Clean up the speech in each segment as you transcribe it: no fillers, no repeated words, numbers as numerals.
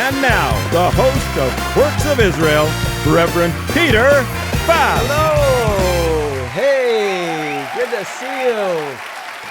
And now, the host of Quirks of Israel, Reverend Peter Bass. Hello! Hey, good to see you.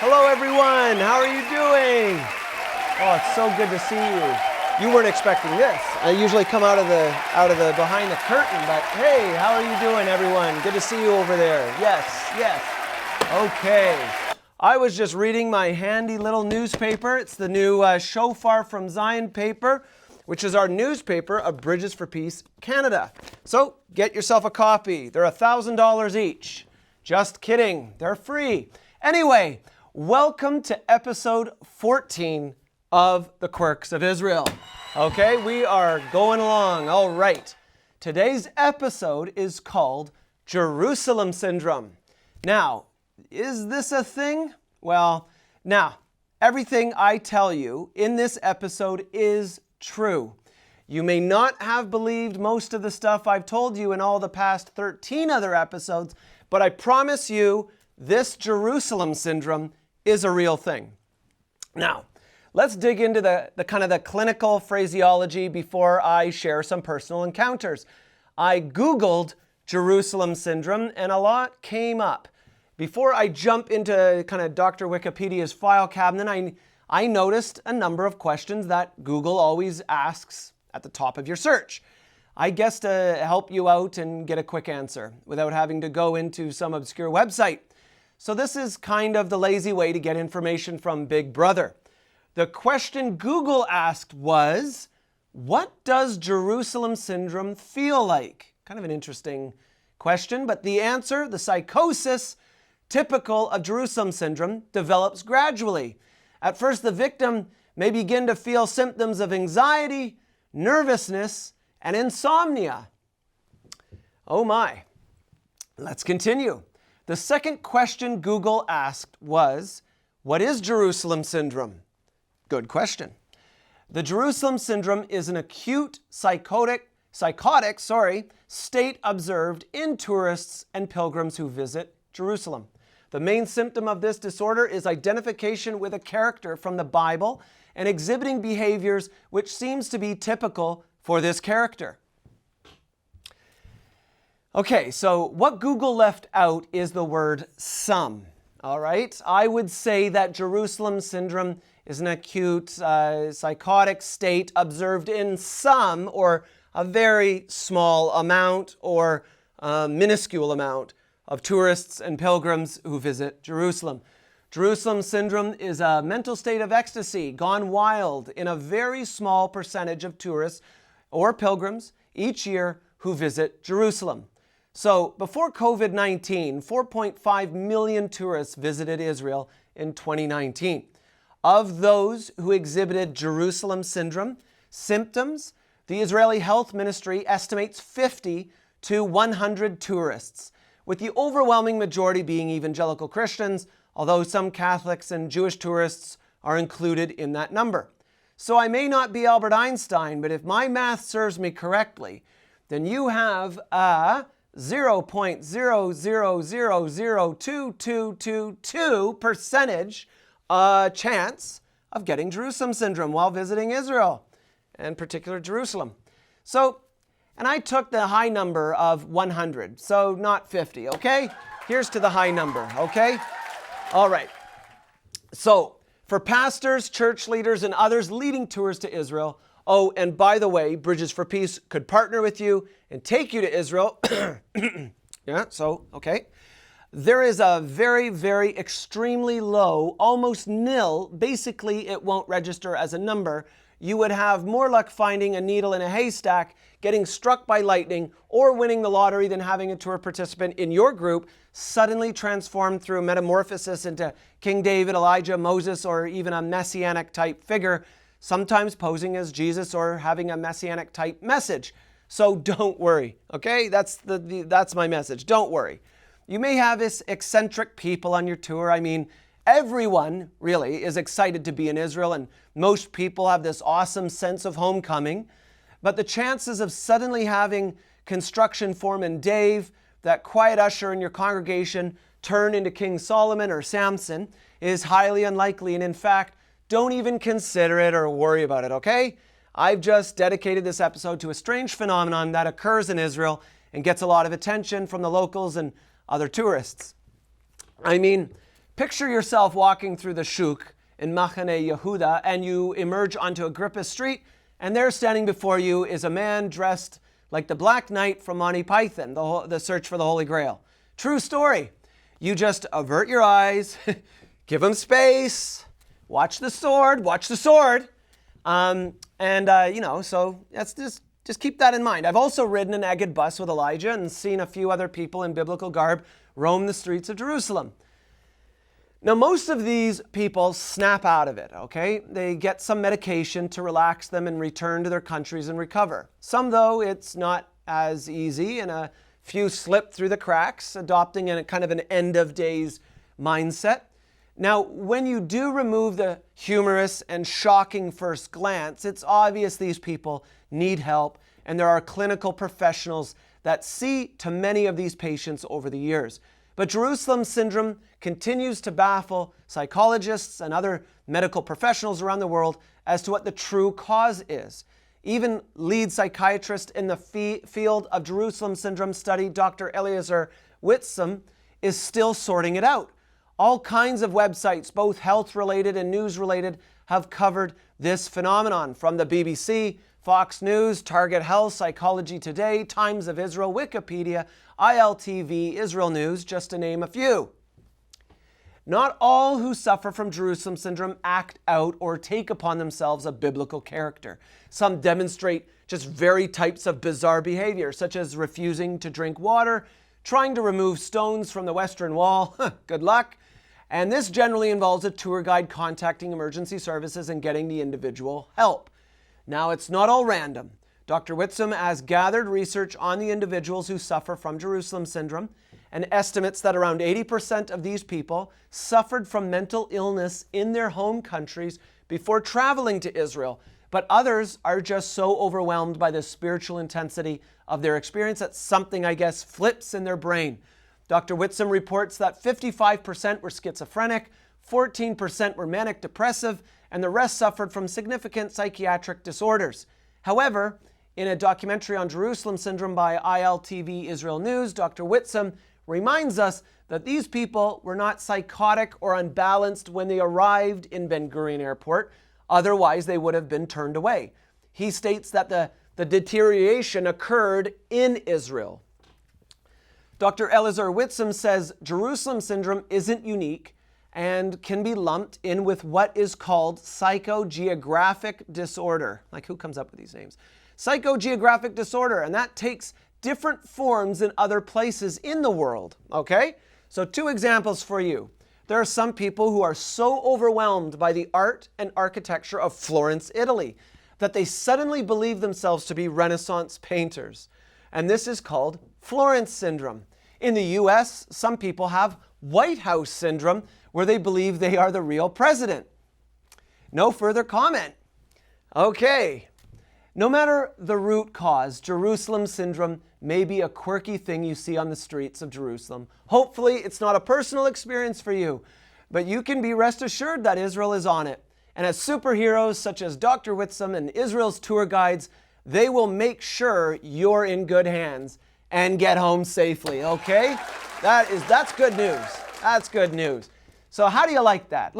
Hello, everyone. How are you doing? Oh, it's so good to see you. You weren't expecting this. I usually come out of the behind the curtain, but hey, how are you doing, everyone? Good to see you over there. Yes. Okay. I was just reading my handy little newspaper. It's the new Shofar from Zion paper, which is our newspaper of Bridges for Peace Canada. So get yourself a copy. They're $1,000 each. Just kidding. They're free. Anyway, welcome to episode 14 of the Quirks of Israel. Okay, we are going along. All right. Today's episode is called Jerusalem Syndrome. Now, is this a thing? Well, now, everything I tell you in this episode is true. You may not have believed most of the stuff I've told you in all the past 13 other episodes, but I promise you this Jerusalem syndrome is a real thing. Now, let's dig into the kind of the clinical phraseology before I share some personal encounters. I Googled Jerusalem syndrome and a lot came up. Before I jump into kind of Dr. Wikipedia's file cabinet, I noticed a number of questions that Google always asks at the top of your search. I guess to help you out and get a quick answer without having to go into some obscure website. So this is kind of the lazy way to get information from Big Brother. The question Google asked was, what does Jerusalem syndrome feel like? Kind of an interesting question, but the answer, the psychosis typical of Jerusalem syndrome, develops gradually. At first, the victim may begin to feel symptoms of anxiety, nervousness, and insomnia. Oh my. Let's continue. The second question Google asked was, what is Jerusalem syndrome? Good question. The Jerusalem syndrome is an acute psychotic state observed in tourists and pilgrims who visit Jerusalem. The main symptom of this disorder is identification with a character from the Bible and exhibiting behaviors which seems to be typical for this character. Okay, so what Google left out is the word some. All right, I would say that Jerusalem syndrome is an acute psychotic state observed in some or a very small amount or minuscule amount of tourists and pilgrims who visit Jerusalem. Jerusalem syndrome is a mental state of ecstasy gone wild in a very small percentage of tourists or pilgrims each year who visit Jerusalem. So before COVID-19, 4.5 million tourists visited Israel in 2019. Of those who exhibited Jerusalem syndrome symptoms, the Israeli Health Ministry estimates 50 to 100 tourists, with the overwhelming majority being evangelical Christians, although some Catholics and Jewish tourists are included in that number. So I may not be Albert Einstein, but if my math serves me correctly, then you have a 0.000022222% chance of getting Jerusalem syndrome while visiting Israel, and particular Jerusalem. So, and I took the high number of 100, so not 50, okay? Here's to the high number, okay? All right. So, for pastors, church leaders, and others leading tours to Israel, oh, and by the way, Bridges for Peace could partner with you and take you to Israel. Yeah, so, okay. There is a very, very extremely low, almost nil, basically it won't register as a number. You would have more luck finding a needle in a haystack, getting struck by lightning, or winning the lottery than having a tour participant in your group suddenly transformed through metamorphosis into King David, Elijah, Moses, or even a messianic type figure, sometimes posing as Jesus or having a messianic type message. So don't worry, okay? That's my message. Don't worry. You may have this eccentric people on your tour. I mean, everyone really is excited to be in Israel, and most people have this awesome sense of homecoming. But the chances of suddenly having construction foreman Dave, that quiet usher in your congregation, turn into King Solomon or Samson is highly unlikely. And in fact, don't even consider it or worry about it, okay? I've just dedicated this episode to a strange phenomenon that occurs in Israel and gets a lot of attention from the locals and other tourists. I mean, picture yourself walking through the shuk in Machane Yehuda, and you emerge onto Agrippa Street, and there standing before you is a man dressed like the Black Knight from Monty Python, the search for the Holy Grail. True story. You just avert your eyes, give him space, watch the sword, so that's just keep that in mind. I've also ridden an Egged bus with Elijah and seen a few other people in biblical garb roam the streets of Jerusalem. Now, most of these people snap out of it, okay? They get some medication to relax them and return to their countries and recover. Some, though, it's not as easy, and a few slip through the cracks, adopting a kind of an end-of-days mindset. Now, when you do remove the humorous and shocking first glance, it's obvious these people need help, and there are clinical professionals that see to many of these patients over the years. But Jerusalem syndrome continues to baffle psychologists and other medical professionals around the world as to what the true cause is. Even lead psychiatrist in the field of Jerusalem syndrome study, Dr. Eliezer Whitsom, is still sorting it out. All kinds of websites, both health-related and news-related, have covered this phenomenon, from the BBC, Fox News, Target Health, Psychology Today, Times of Israel, Wikipedia, ILTV, Israel News, just to name a few. Not all who suffer from Jerusalem syndrome act out or take upon themselves a biblical character. Some demonstrate just varied types of bizarre behavior, such as refusing to drink water, trying to remove stones from the Western Wall, good luck, and this generally involves a tour guide contacting emergency services and getting the individual help. Now, it's not all random. Dr. Whitsom has gathered research on the individuals who suffer from Jerusalem syndrome and estimates that around 80% of these people suffered from mental illness in their home countries before traveling to Israel. But others are just so overwhelmed by the spiritual intensity of their experience that something, I guess, flips in their brain. Dr. Whitsom reports that 55% were schizophrenic, 14% were manic depressive, and the rest suffered from significant psychiatric disorders. However, in a documentary on Jerusalem syndrome by ILTV Israel News, Dr. Whitsom reminds us that these people were not psychotic or unbalanced when they arrived in Ben Gurion Airport. Otherwise, they would have been turned away. He states that the deterioration occurred in Israel. Dr. Eliezer Whitsom says Jerusalem syndrome isn't unique and can be lumped in with what is called psychogeographic disorder. Like, who comes up with these names? Psychogeographic disorder, and that takes different forms in other places in the world, okay? So 2 examples for you. There are some people who are so overwhelmed by the art and architecture of Florence, Italy, that they suddenly believe themselves to be Renaissance painters. And this is called Florence syndrome. In the US, some people have White House syndrome, where they believe they are the real president. No further comment. Okay. No matter the root cause, Jerusalem syndrome may be a quirky thing you see on the streets of Jerusalem. Hopefully, it's not a personal experience for you, but you can be rest assured that Israel is on it. And as superheroes such as Dr. Whitsom and Israel's tour guides, they will make sure you're in good hands and get home safely, okay? That's good news. That's good news. So how do you like that?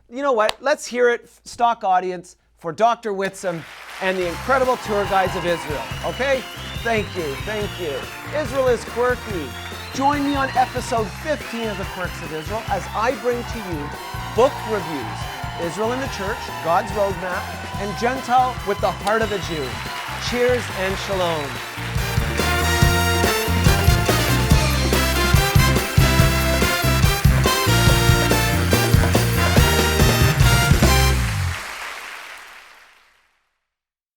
You know what? Let's hear it, stock audience, for Dr. Whitsom and the incredible tour guides of Israel, okay? Thank you. Israel is quirky. Join me on episode 15 of the Quirks of Israel as I bring to you book reviews, Israel in the Church, God's Roadmap, and Gentile with the Heart of a Jew. Cheers and shalom.